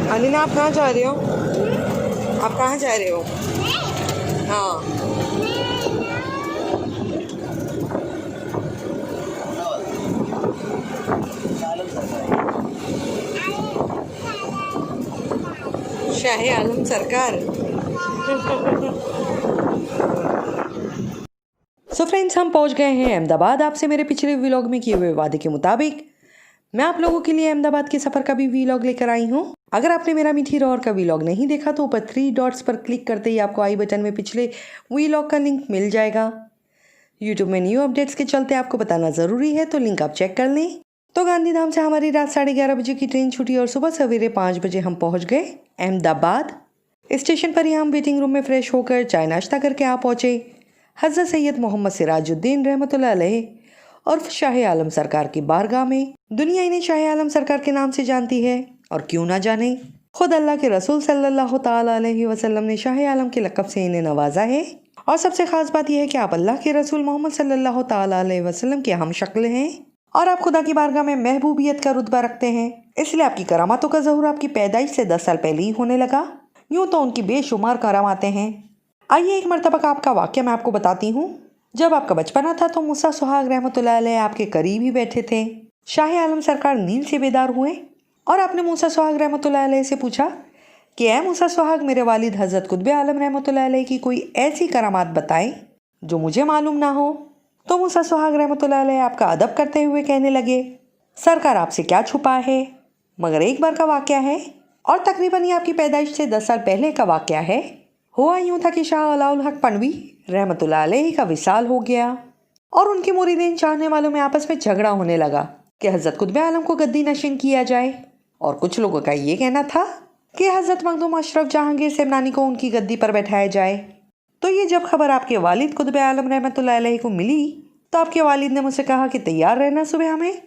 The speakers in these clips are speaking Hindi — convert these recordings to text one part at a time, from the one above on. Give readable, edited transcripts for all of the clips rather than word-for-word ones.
अलीना, आप कहाँ जा रहे हो? आप कहाँ जा रहे हो? हाँ, शाही आलम सरकार। सो फ्रेंड्स, हम पहुंच गए हैं अहमदाबाद। आपसे मेरे पिछले व्लॉग में किए हुए वादे के मुताबिक मैं आप लोगों के लिए अहमदाबाद के सफ़र का भी व्लॉग लेकर आई हूँ। अगर आपने मेरा मीठी रौर का व्लॉग नहीं देखा तो ऊपर 3 डॉट्स पर क्लिक करते ही आपको आई बटन में पिछले व्लॉग का लिंक मिल जाएगा। यूट्यूब में न्यू अपडेट्स के चलते आपको बताना ज़रूरी है, तो लिंक आप चेक कर लें। तो गांधीधाम से हमारी रात 11:30 बजे की ट्रेन छूटी और सुबह सवेरे 5 बजे हम पहुँच गए अहमदाबाद। स्टेशन पर ही हम वेटिंग रूम में फ्रेश होकर चाय नाश्ता करके आ पहुँचे हज़रत सैयद मोहम्मद सिराजुद्दीन रहमतुल्लाह अलैह और शाह आलम सरकार की बारगाह में। दुनिया इन्हें शाह आलम सरकार के नाम से जानती है, और क्यों ना जाने। खुद अल्लाह के रसूल सल्लल्लाहु ताला अलैहि वसल्लम ने शाह आलम के लक़ब से इन्हें नवाजा है। और सबसे खास बात यह है कि आप अल्लाह के रसूल मोहम्मद सल्लल्लाहु ताला अलैहि वसल्लम के हम शक्ल हैं और आप खुदा की बारगाह में महबूबियत का रुतबा रखते हैं। इसलिए आपकी करामातों का ज़हूर आपकी पैदाइश से 10 साल पहले ही होने लगा। यूँ तो उनकी बेशुमार करामातें हैं। आइए एक मरतबा का आपका वाक़या मैं आपको बताती हूँ। जब आपका बचपना था तो मूसा सुहाग रहमतुल्लाह अलैह आपके करीब ही बैठे थे। शाह आलम सरकार नींद से बेदार हुए और आपने मूसा सुहाग रहमतुल्लाह अलैह से पूछा कि ऐ मूसा सुहाग, मेरे वालिद हज़रत कुतुब आलम रहमतुल्लाह अलैह की कोई ऐसी करामात बताएं जो मुझे मालूम ना हो। तो मूसा सुहाग रहमतुल्लाह अलैह आपका अदब करते हुए कहने लगे, सरकार आपसे क्या छुपा है, मगर एक बार का वाक़या है और तकरीबन ये आपकी पैदाइश से 10 साल पहले का वाक़या है। हुआ यूँ था कि शाह अलाउल हक पनवी रहमतुल्लाह अलैह का विसाल हो गया और उनके मुरीदीन चाहने वालों में आपस में झगड़ा होने लगा कि हज़रत कुतुब आलम को गद्दी नशीन किया जाए, और कुछ लोगों का ये कहना था कि हज़रत मखदूम अशरफ जहांगीर सेमनानी को उनकी गद्दी पर बैठाया जाए। तो ये जब खबर आपके वालिद कुतुब आलम रहमतुल्लाह अलैह को मिली तो आपके वालिद ने मुझसे कहा कि तैयार रहना, सुबह हमें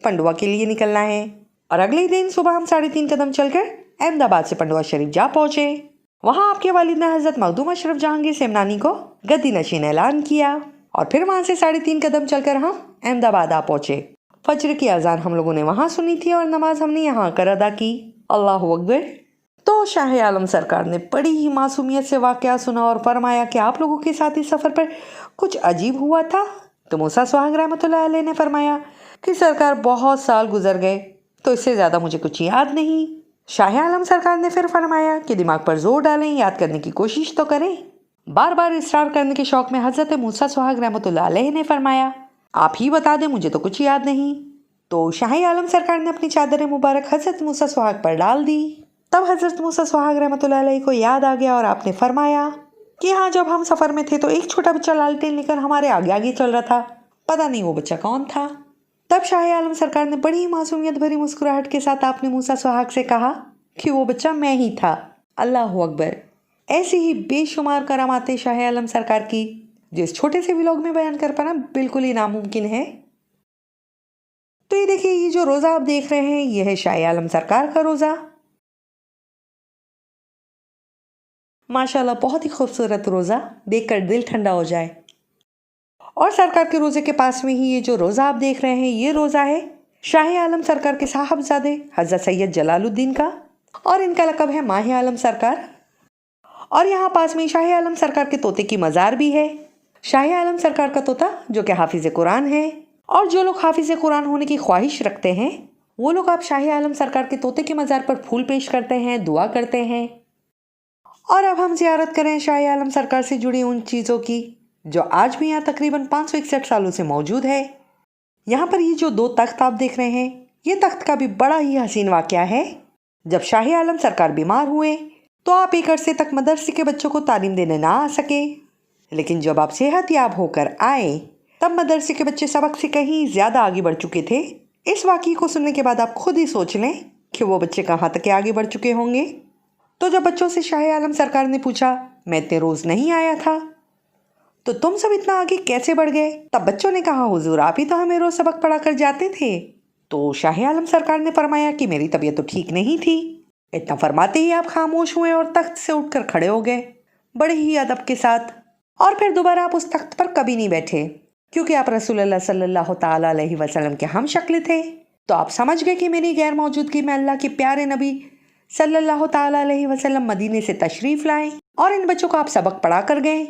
पंडुआ के लिए निकलना है। और अगले ही दिन सुबह हम 3.5 कदम चलकर अहमदाबाद से पंडुआ शरीफ जा पहुँचे। वहाँ आपके वालिद ने हज़रत मखदूम अशरफ जहांगीर सेमनानी को गद्दी नशीन ऐलान किया और फिर वहाँ से 3.5 कदम चलकर हम अहमदाबाद आ पहुँचे। फजर की अजान हम लोगों ने वहाँ सुनी थी और नमाज हमने यहाँ कर अदा की। अल्लाहु अकबर। तो शाह आलम सरकार ने बड़ी ही मासूमियत से वाक़या सुना और फरमाया कि आप लोगों के साथ इस सफ़र पर कुछ अजीब हुआ था। तो मूसा सुहाग रहमतुल्लाह अलैह ने फरमाया कि सरकार बहुत साल गुजर गए तो इससे ज़्यादा मुझे कुछ याद नहीं। शाह आलम सरकार ने फिर फरमाया कि दिमाग पर जोर डालें, याद करने की कोशिश तो करें। बार बार इसरार करने के शौक़ में हज़रत मूसा सुहाग रहमतुल्लाह अलैह ने फरमाया, आप ही बता दें, मुझे तो कुछ याद नहीं। तो शाह आलम सरकार ने अपनी चादर मुबारक हज़रत मूसा सुहाग पर डाल दी। तब हज़रत मूसा सुहाग रहमतुल्लाह अलैह को याद आ गया और आपने फरमाया कि हाँ, जब हम सफ़र में थे तो एक छोटा बच्चा लालटेन लेकर हमारे आगे आगे चल रहा था, पता नहीं वो बच्चा कौन था। तब शाह आलम सरकार ने बड़ी मासूमियत भरी मुस्कुराहट के साथ आपने मूसा सुहाग से कहा कि वो बच्चा मैं ही था। अल्लाहु अकबर। ऐसी ही बेशुमार करामातें शाह आलम सरकार की जो इस छोटे से व्लॉग में बयान कर पाना बिल्कुल ही नामुमकिन है। तो ये देखिए, ये जो रोज़ा आप देख रहे हैं ये है शाह आलम सरकार का रोज़ा। माशाल्लाह, बहुत ही खूबसूरत रोज़ा, देखकर दिल ठंडा हो जाए। और सरकार के रोज़े के पास में ही ये जो रोज़ा आप देख रहे हैं ये रोज़ा है शाह आलम सरकार के साहबजादे हज़रत सैयद जलालुद्दीन का, और इनका लक़ब है माह आलम सरकार। और यहाँ पास में शाह आलम सरकार के तोते की मज़ार भी है। शाह आलम सरकार का तोता जो कि हाफिज़ कुरान है, और जो लोग हाफिज़ कुरान होने की ख्वाहिश रखते हैं वो लोग आप शाह आलम सरकार के तोते की मज़ार पर फूल पेश करते हैं, दुआ करते हैं। और अब हम ज़ियारत करें शाह आलम सरकार से जुड़ी उन चीज़ों की जो आज भी यहाँ तकरीबन 561 सालों से मौजूद है। यहाँ पर ये जो 2 तख्त आप देख रहे हैं ये तख्त का भी बड़ा ही हसीन वाक़या है। जब शाह आलम सरकार बीमार हुए तो आप एक अरसे तक मदरसे के बच्चों को तालीम देने ना आ सके, लेकिन जब आप सेहतयाब होकर आए तब मदरसे के बच्चे सबक से कहीं ज़्यादा आगे बढ़ चुके थे। इस वाक़ये को सुनने के बाद आप खुद ही सोच लें कि वो बच्चे कहाँ तक आगे बढ़ चुके होंगे। तो जब बच्चों से शाह आलम सरकार ने पूछा, मैं इतने रोज़ नहीं आया था तो तुम सब इतना आगे कैसे बढ़ गए? तब बच्चों ने कहा, हुजूर आप ही तो हमें रोज़ सबक पढ़ा कर जाते थे। तो शाह आलम सरकार ने फरमाया कि मेरी तबीयत तो ठीक नहीं थी। इतना फरमाते ही आप खामोश हुए और तख्त से उठकर खड़े हो गए बड़े ही अदब के साथ, और फिर दोबारा आप उस तख्त पर कभी नहीं बैठे, क्योंकि आप रसूलुल्लाह सल्लल्लाहु ताला अलैहि वसल्लम के हम शक्ल थे। तो आप समझ गए कि मेरी गैर मौजूदगी में अल्लाह के प्यारे नबी सल्लल्लाहु ताला अलैहि वसल्लम मदीने से तशरीफ लाए और इन बच्चों को आप सबक पढ़ा कर गए।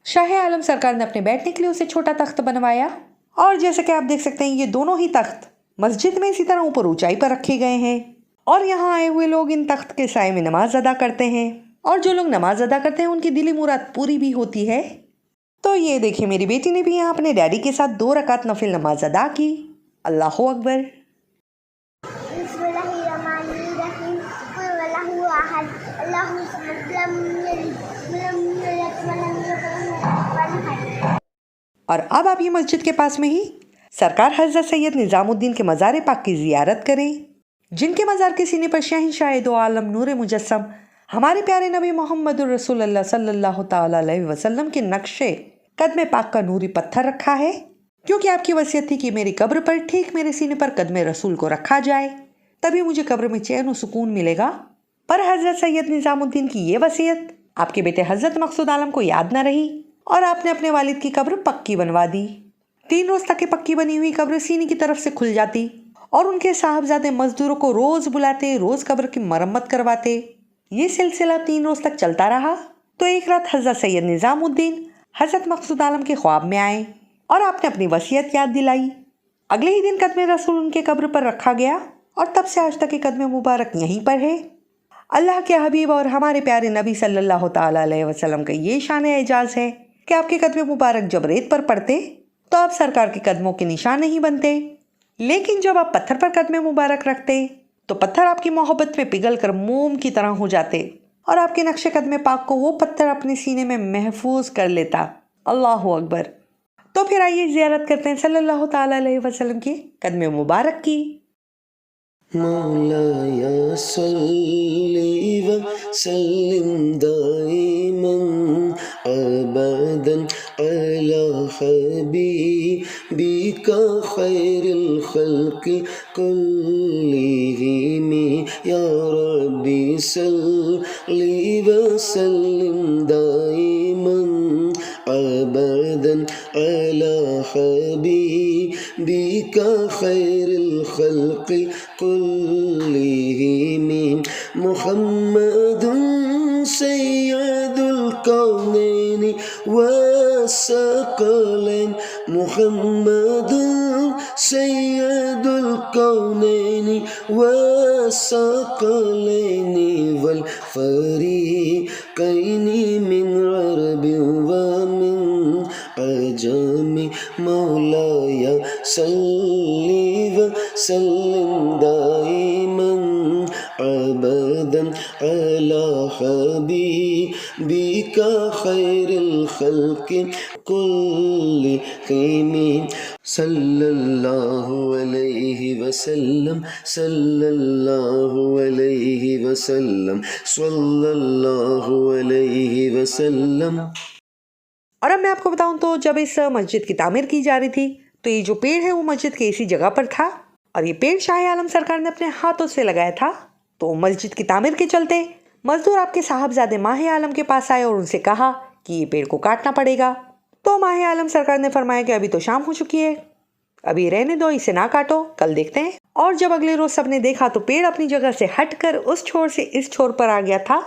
शाह आलम सरकार ने अपने बैठने के लिए उसे छोटा तख्त बनवाया और जैसे कि आप देख सकते हैं ये दोनों ही तख्त मस्जिद में इसी तरह ऊपर ऊंचाई पर रखे गए हैं और यहाँ आए हुए लोग इन तख्त के साए में नमाज अदा करते हैं और जो लोग नमाज अदा करते हैं उनकी दिली मुराद पूरी भी होती है। तो ये देखिए मेरी बेटी ने भी यहाँ अपने डैडी के साथ 2 रकात नफिल नमाज अदा की। अल्लाहु अकबर। और अब आप ये मस्जिद के पास में ही सरकार हज़रत सैयद निज़ामुद्दीन के मज़ार पाक की ज़ियारत करें, जिनके मज़ार के सीने पर शहंशाह दो आलम नूर मुजस्सम हमारे प्यारे नबी मोहम्मद रसूलुल्लाह सल्लल्लाहु ताला अलैहि वसल्लम के नक्शे कदम पाक का नूरी पत्थर रखा है, क्योंकि आपकी वसीयत थी कि मेरी कब्र पर ठीक मेरे सीने पर कदम रसूल को रखा जाए, तभी मुझे कब्र में चैन और सुकून मिलेगा। पर हज़रत सैयद निज़ामुद्दीन की ये वसीयत आपके बेटे हज़रत मकसूद आलम को याद न रही और आपने अपने वालिद की कब्र पक्की बनवा दी। 3 रोज तक पक्की बनी हुई कब्र सीने की तरफ से खुल जाती और उनके साहबजादे मजदूरों को रोज बुलाते, रोज कब्र की मरम्मत करवाते। ये सिलसिला 3 रोज तक चलता रहा। तो एक रात हज़रत सैयद निज़ामुद्दीन हज़रत मकसूद आलम के ख्वाब में आए और आपने अपनी वसीयत याद दिलाई। अगले ही दिन कदम रसूल उनके कब्र पर रखा गया और तब से आज तक के कदम मुबारक यहीं पर है। अल्लाह के हबीब और हमारे प्यारे नबी सल्लल्लाहु ताला अलैहि वसल्लम का ये शान एजाज़ है कि आपके कदम मुबारक जब रेत पर पड़ते तो आप सरकार के कदमों के निशान नहीं बनते, लेकिन जब आप पत्थर पर कदम मुबारक रखते तो पत्थर आपकी मोहब्बत में पिघल कर मोम की तरह हो जाते और आपके नक्शे कदम पाक को वो पत्थर अपने सीने में महफूज कर लेता। अल्लाहु अकबर। तो फिर आइए ज़ियारत करते हैं सल्लल्लाहु ताला अलैहि वसल्लम की कदम मुबारक की। मौलाया सल्ली व सल्लिम दाइमन अबदन अला हबीबिका खैरिल खल्क़ि कुल्लिहिम या रब्बी सल्ली व सल्लिम दाइमन अबदन अला हबीबिका खैरिल खल्क़ि कुल्लिहिम मुहम्मदुन सय्यदुल कौनैनि वस्सक़लैन मुहम्मदुन सय्यदुल कौनैनि वस्सक़लैनि वल फ़रीक़ैनि मिन अरबि व मिन अजमी मौलाया सल्ली व सल्लिम दाइमन अबदन अला हबीबिका खैरिल खल्क़ि कुल्लिहिम सल्लल्लाहु अलैहि वसल्लम सल्लल्लाहु अलैहि वसल्लम सल्लल्लाहु अलैहि वसल्लम। और अब मैं आपको बताऊं तो जब इस मस्जिद की तामीर की जा रही थी तो ये जो पेड़ है वो मस्जिद के इसी जगह पर था और ये पेड़ शाह आलम सरकार ने अपने हाथों से लगाया था। तो मस्जिद की तामीर के चलते मजदूर आपके साहबजादे माह आलम के पास आए और उनसे कहा कि ये पेड़ को काटना पड़ेगा। तो माह आलम सरकार ने फरमाया कि अभी तो शाम हो चुकी है, अभी रहने दो, इसे ना काटो, कल देखते हैं। और जब अगले रोज सबने देखा तो पेड़ अपनी जगह से हटकर उस छोर से इस छोर पर आ गया था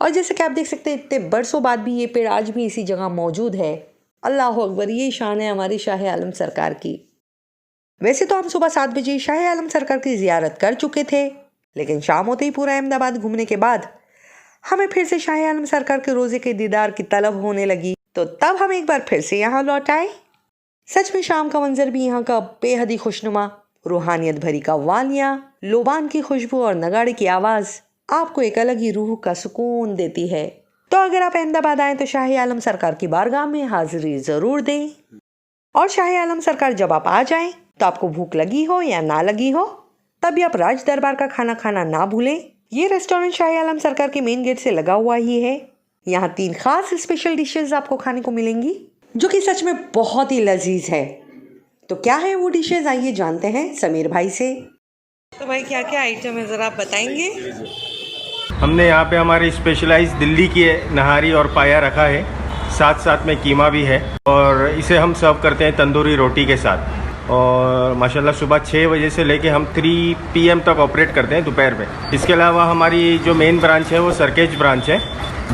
और जैसे कि आप देख सकते हैं इतने बरसों बाद भी ये पेड़ आज भी इसी जगह मौजूद है। अल्लाह अकबर। ये शान है हमारी शाह आलम सरकार की। वैसे तो हम सुबह 7 बजे शाह आलम सरकार की जियारत कर चुके थे, लेकिन शाम होते ही पूरा अहमदाबाद घूमने के बाद हमें फिर से शाह आलम सरकार के रोज़े के दीदार की तलब होने लगी। तो तब हम एक बार फिर से यहाँ लौट आए। सच में शाम का मंजर भी यहाँ का बेहद ही खुशनुमा, रूहानियत भरी कव्वालियाँ, लोबान की खुशबू और नगाड़े की आवाज़ आपको एक अलग ही रूह का सुकून देती है। तो अगर आप अहमदाबाद आएँ तो शाह आलम सरकार की बारगाह में हाजिरी ज़रूर दें। और शाह आलम सरकार जब आप आ जाएं तो आपको भूख लगी हो या ना लगी हो तब भी आप राज दरबार का खाना खाना ना भूलें। ये रेस्टोरेंट शाह आलम सरकार के मेन गेट से लगा हुआ ही है। यहाँ 3 खास स्पेशल डिशेस आपको खाने को मिलेंगी जो कि सच में बहुत ही लजीज है। तो क्या है वो डिशेस, आइए जानते हैं समीर भाई से। तो भाई क्या क्या आइटम है ज़रा आप बताएंगे। हमने यहाँ पे हमारी स्पेशलाइज दिल्ली की नहारी और पाया रखा है, साथ साथ में कीमा भी है और इसे हम सर्व करते हैं तंदूरी रोटी के साथ। और माशाल्लाह सुबह 6 बजे से लेके हम 3 PM तक ऑपरेट करते हैं दोपहर में। इसके अलावा हमारी जो मेन ब्रांच है वो सरकेज ब्रांच है,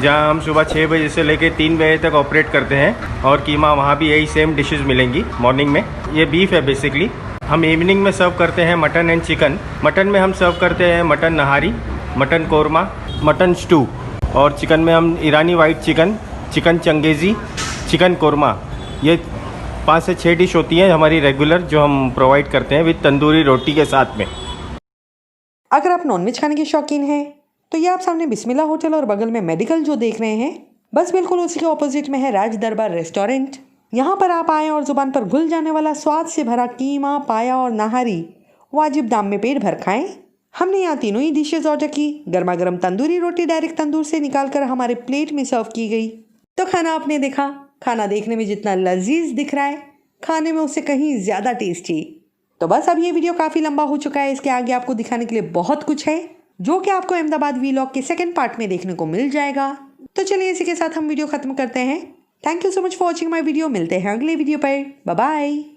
जहां हम सुबह 6 बजे से लेके 3 बजे तक ऑपरेट करते हैं और कीमा वहां भी यही सेम डिशेस मिलेंगी मॉर्निंग में। ये बीफ है बेसिकली। हम इवनिंग में सर्व करते हैं मटन एंड चिकन। मटन में हम सर्व करते हैं mutton nihari, mutton korma, mutton stew, और चिकन में हम ईरानी white chicken, chicken changezi, chicken korma. ये 5 से 6 डिश होती हैं हमारी रेगुलर, जो हम प्रोवाइड करते हैं विद तंदूरी रोटी के साथ में। अगर आप नॉनवेज खाने के शौकीन हैं तो ये आप सामने बिस्मिल्लाह होटल और बगल में मेडिकल जो देख रहे हैं, बस बिल्कुल उसी के ऑपोजिट में है राज दरबार रेस्टोरेंट। यहाँ पर आप आएँ और जुबान पर घुल जाने वाला स्वाद से भरा कीमा, पाया और नहारी वाजिब दाम में पेट भर खाएं। हमने यहाँ तीनों ही डिशेज ऑर्डर की। गर्मा गर्म तंदूरी रोटी डायरेक्ट तंदूर से निकालकर हमारे प्लेट में सर्व की गई। तो खाना आपने देखा, खाना देखने में जितना लजीज दिख रहा है, खाने में उससे कहीं ज़्यादा टेस्टी। तो बस अब ये वीडियो काफ़ी लंबा हो चुका है। इसके आगे आपको दिखाने के लिए बहुत कुछ है, जो कि आपको अहमदाबाद वीलॉग के सेकंड पार्ट में देखने को मिल जाएगा। तो चलिए इसी के साथ हम वीडियो खत्म करते हैं। Thank you so much for watching my video. मिलते हैं अगले वीडियो पर। Bye bye.